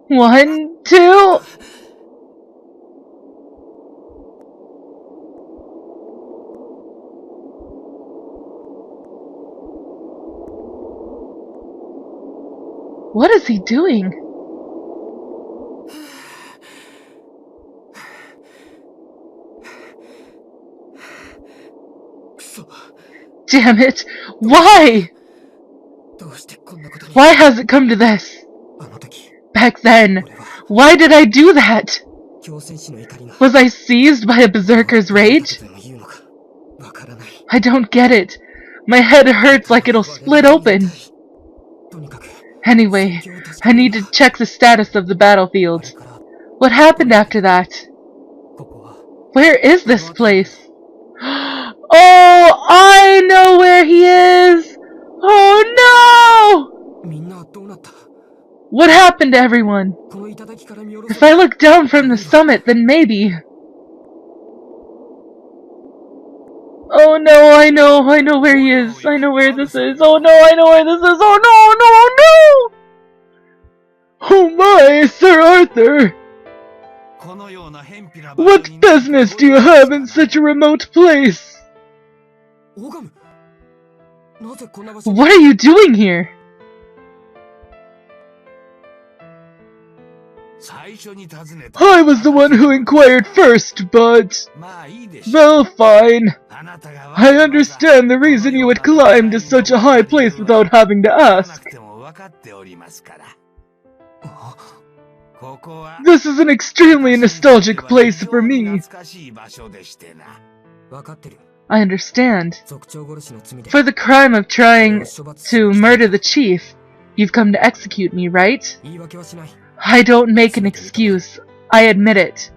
1, 2... What is he doing? Damn it! Why? Why has it come to this? Back then, why did I do that? Was I seized by a berserker's rage? I don't get it. My head hurts like it'll split open. Anyway, I need to check the status of the battlefield. What happened after that? Where is this place? Oh, I know where he is! Oh no! What happened to everyone? If I look down from the summit, then maybe... Oh no, I know where he is. I know where this is. Oh no, I know where this is. Oh no, no, no! Oh my, Sir Arthur! What business do you have in such a remote place? What are you doing here? I was the one who inquired first, but... Well, fine. I understand the reason you had climbed to such a high place without having to ask. This is an extremely nostalgic place for me. I understand. For the crime of trying to murder the chief, you've come to execute me, right? I don't make an excuse. I admit it.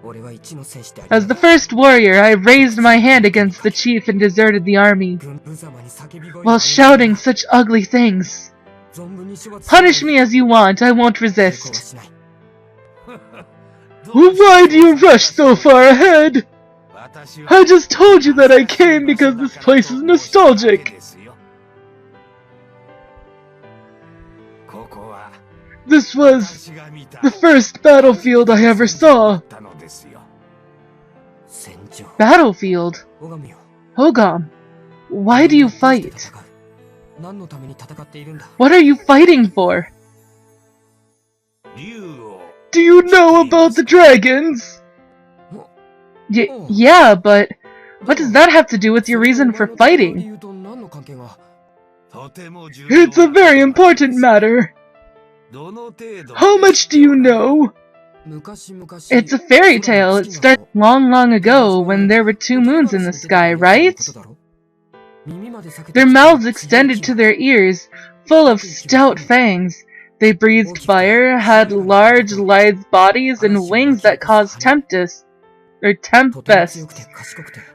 As the first warrior, I raised my hand against the chief and deserted the army, while shouting such ugly things. Punish me as you want, I won't resist. Why do you rush so far ahead? I just told you that I came because this place is nostalgic. This was the first battlefield I ever saw. Battlefield? Ogam, why do you fight? What are you fighting for? Do you know about the dragons? Yeah, but what does that have to do with your reason for fighting? It's a very important matter. How much do you know? It's a fairy tale. It started long, long ago when there were 2 moons in the sky, right? Their mouths extended to their ears, full of stout fangs. They breathed fire, had large, lithe bodies, and wings that caused tempests,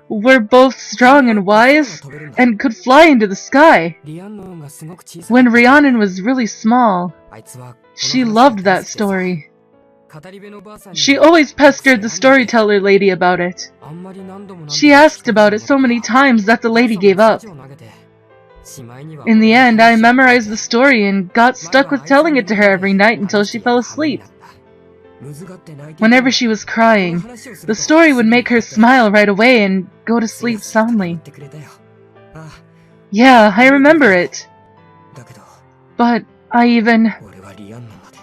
were both strong and wise, and could fly into the sky. When Rhiannon was really small, she loved that story. She always pestered the storyteller lady about it. She asked about it so many times that the lady gave up. In the end, I memorized the story and got stuck with telling it to her every night until she fell asleep. Whenever she was crying, the story would make her smile right away and go to sleep soundly. Yeah, I remember it. But I even,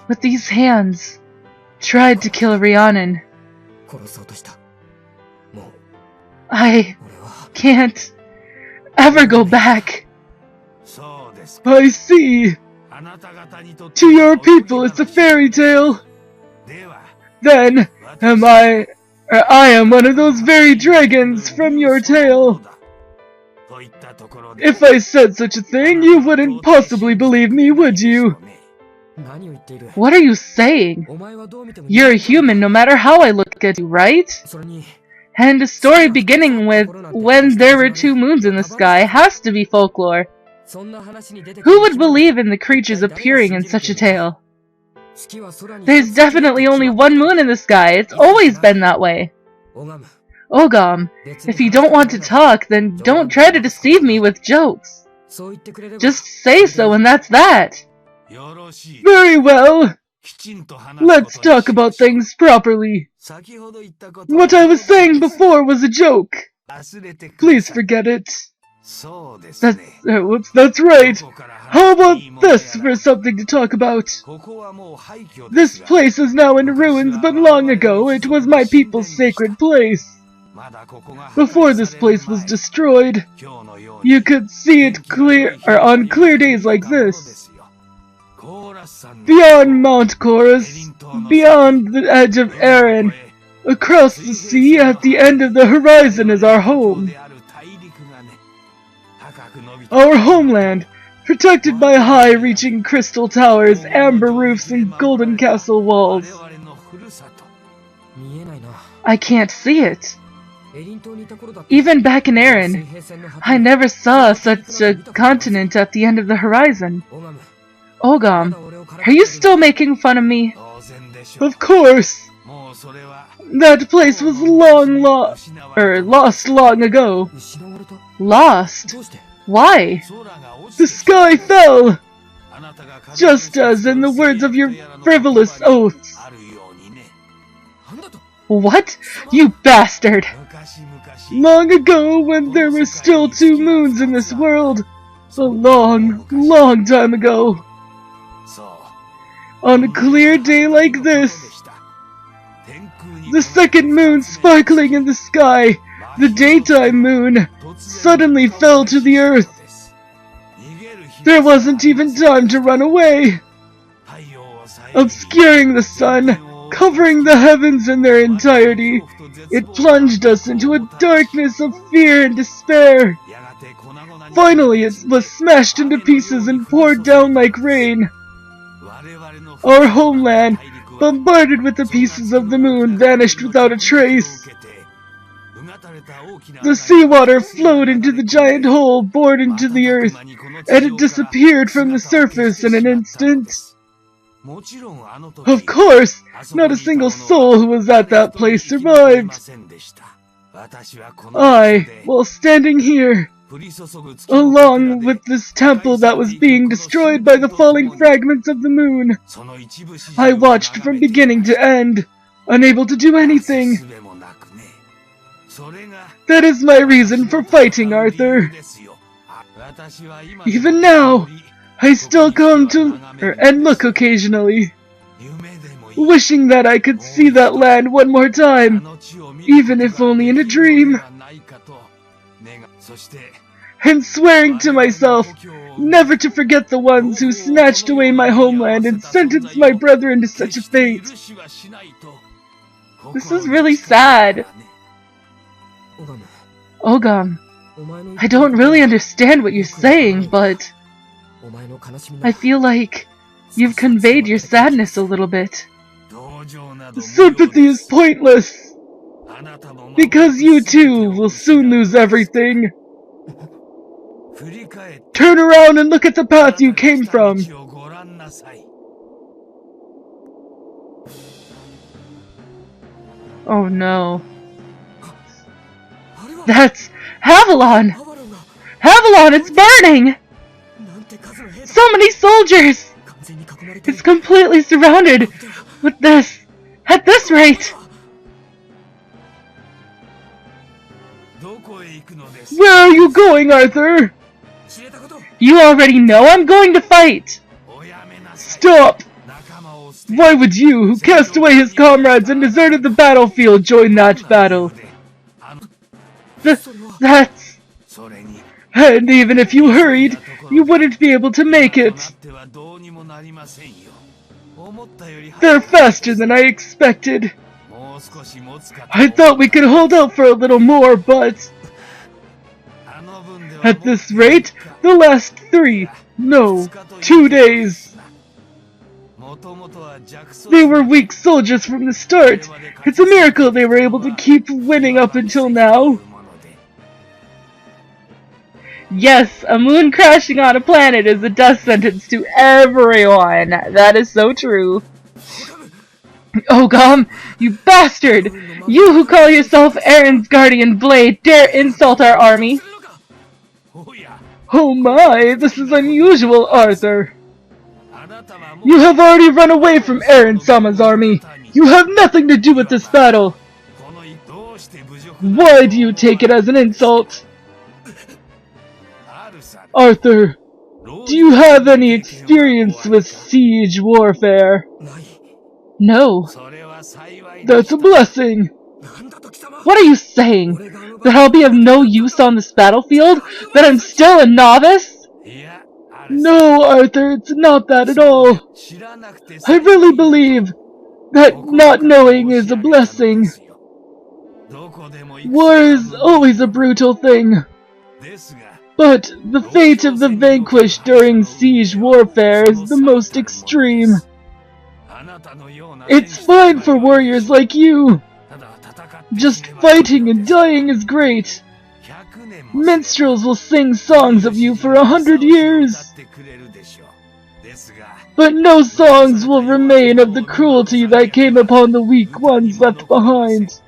with these hands, tried to kill Rhiannon. I can't ever go back. I see. To your people, it's a fairy tale. Then, I am one of those very dragons from your tale. If I said such a thing, you wouldn't possibly believe me, would you? What are you saying? You're a human no matter how I look at you, right? And a story beginning with when there were 2 moons in the sky has to be folklore. Who would believe in the creatures appearing in such a tale? There's definitely only 1 moon in the sky. It's always been that way. Ogam, if you don't want to talk, then don't try to deceive me with jokes. Just say so and that's that. Very well. Let's talk about things properly. What I was saying before was a joke. Please forget it. That's right. How about this for something to talk about? This place is now in ruins, but long ago it was my people's sacred place. Before this place was destroyed, you could see it on clear days like this. Beyond Mount Chorus, beyond the edge of Erin, across the sea at the end of the horizon is our home. Our homeland, protected by high-reaching crystal towers, amber roofs, and golden castle walls. I can't see it. Even back in Erin, I never saw such a continent at the end of the horizon. Ogam, are you still making fun of me? Of course! That place was lost long ago. Lost? Why? The sky fell! Just as in the words of your frivolous oaths. What? You bastard! Long ago, when there were still 2 moons in this world, a long, long time ago. On a clear day like this, the second moon sparkling in the sky, the daytime moon, suddenly fell to the earth. There wasn't even time to run away. Obscuring the sun, covering the heavens in their entirety, it plunged us into a darkness of fear and despair. Finally, it was smashed into pieces and poured down like rain. Our homeland, bombarded with the pieces of the moon, vanished without a trace. The seawater flowed into the giant hole bored into the earth, and it disappeared from the surface in an instant. Of course, not a single soul who was at that place survived. I, while standing here, along with this temple that was being destroyed by the falling fragments of the moon, I watched from beginning to end, unable to do anything. That is my reason for fighting, Arthur. Even now, I still come to and look occasionally, wishing that I could see that land one more time, even if only in a dream, and swearing to myself never to forget the ones who snatched away my homeland and sentenced my brethren to such a fate. This is really sad. Ogam, I don't really understand what you're saying, but I feel like you've conveyed your sadness a little bit. Sympathy is pointless, because you too will soon lose everything. Turn around and look at the path you came from. Oh no. That's Avalon! Avalon, it's burning! So many soldiers! It's completely surrounded with this, at this rate! Where are you going, Arthur? You already know I'm going to fight! Stop! Why would you, who cast away his comrades and deserted the battlefield, join that battle? That's... And even if you hurried, you wouldn't be able to make it. They're faster than I expected. I thought we could hold out for a little more, but... At this rate, the last 2 days. They were weak soldiers from the start. It's a miracle they were able to keep winning up until now. Yes, a moon crashing on a planet is a death sentence to everyone. That is so true. Ogam, you bastard! You who call yourself Erin's guardian blade dare insult our army? Oh my, this is unusual, Arthur. You have already run away from Eren-sama's army. You have nothing to do with this battle. Why do you take it as an insult? Arthur, do you have any experience with siege warfare? No. That's a blessing. What are you saying? That I'll be of no use on this battlefield? That I'm still a novice? No, Arthur, it's not that at all. I really believe that not knowing is a blessing. War is always a brutal thing. But the fate of the vanquished during siege warfare is the most extreme. It's fine for warriors like you. Just fighting and dying is great. Minstrels will sing songs of you for 100 years. But no songs will remain of the cruelty that came upon the weak ones left behind.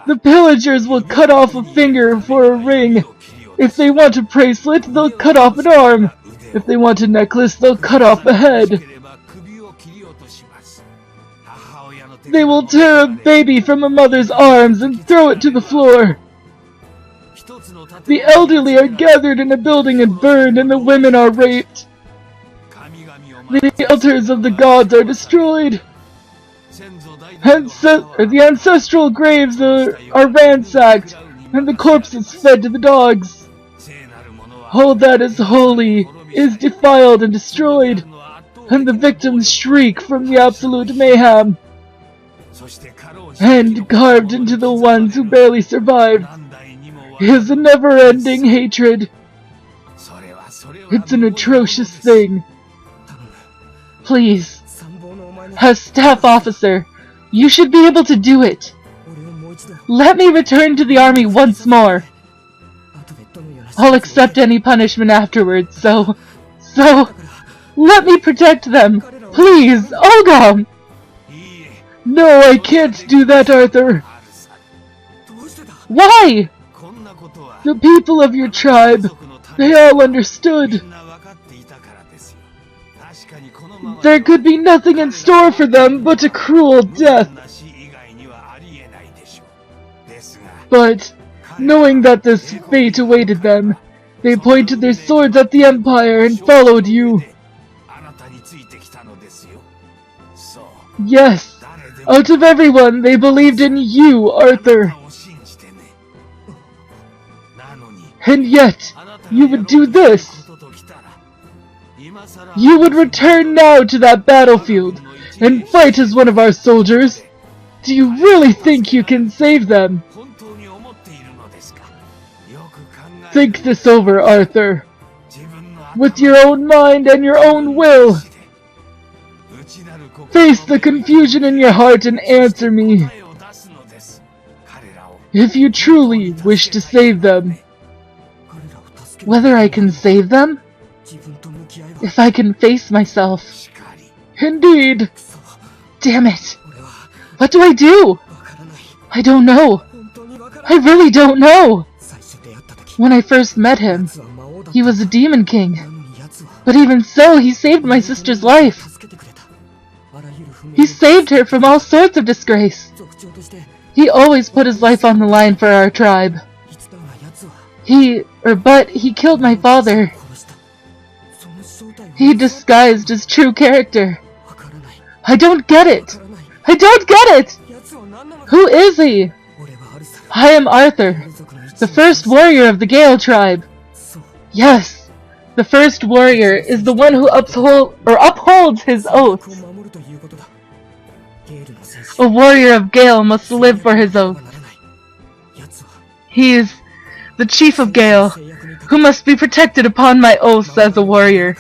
The pillagers will cut off a finger for a ring. If they want a bracelet, they'll cut off an arm. If they want a necklace, they'll cut off a head. They will tear a baby from a mother's arms and throw it to the floor. The elderly are gathered in a building and burned, and the women are raped. The altars of the gods are destroyed. The ancestral graves are ransacked, and the corpses fed to the dogs. All that is holy is defiled and destroyed, and the victims shriek from the absolute mayhem. And carved into the ones who barely survived is a never-ending hatred. It's an atrocious thing. Please, as staff officer, you should be able to do it. Let me return to the army once more. I'll accept any punishment afterwards, so let me protect them. Please, Ogam! No, I can't do that, Arthur. Why? The people of your tribe, they all understood. There could be nothing in store for them but a cruel death. But, knowing that this fate awaited them, they pointed their swords at the Empire and followed you. Yes. Out of everyone, they believed in you, Arthur. And yet, you would do this. You would return now to that battlefield and fight as one of our soldiers. Do you really think you can save them? Think this over, Arthur. With your own mind and your own will. Face the confusion in your heart and answer me. If you truly wish to save them. Whether I can save them? If I can face myself. Indeed. Damn it. What do I do? I don't know. I really don't know. When I first met him, he was a demon king. But even so, he saved my sister's life. He saved her from all sorts of disgrace. He always put his life on the line for our tribe. But he killed my father. He disguised his true character. I don't get it. I don't get it! Who is he? I am Arthur, the first warrior of the Gale tribe. Yes, the first warrior is the one who upholds his oaths. A warrior of Gale must live for his oath. He is the chief of Gale, who must be protected upon my oaths as a warrior.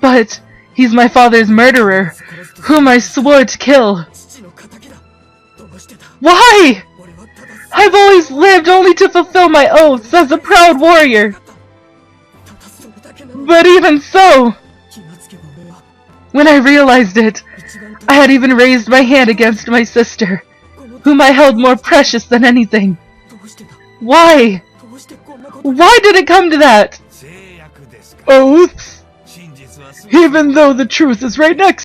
But he's my father's murderer, whom I swore to kill. Why? I've always lived only to fulfill my oaths as a proud warrior. But even so, when I realized it, I had even raised my hand against my sister, whom I held more precious than anything. Why? Why did it come to that? oaths? Even though the truth is right next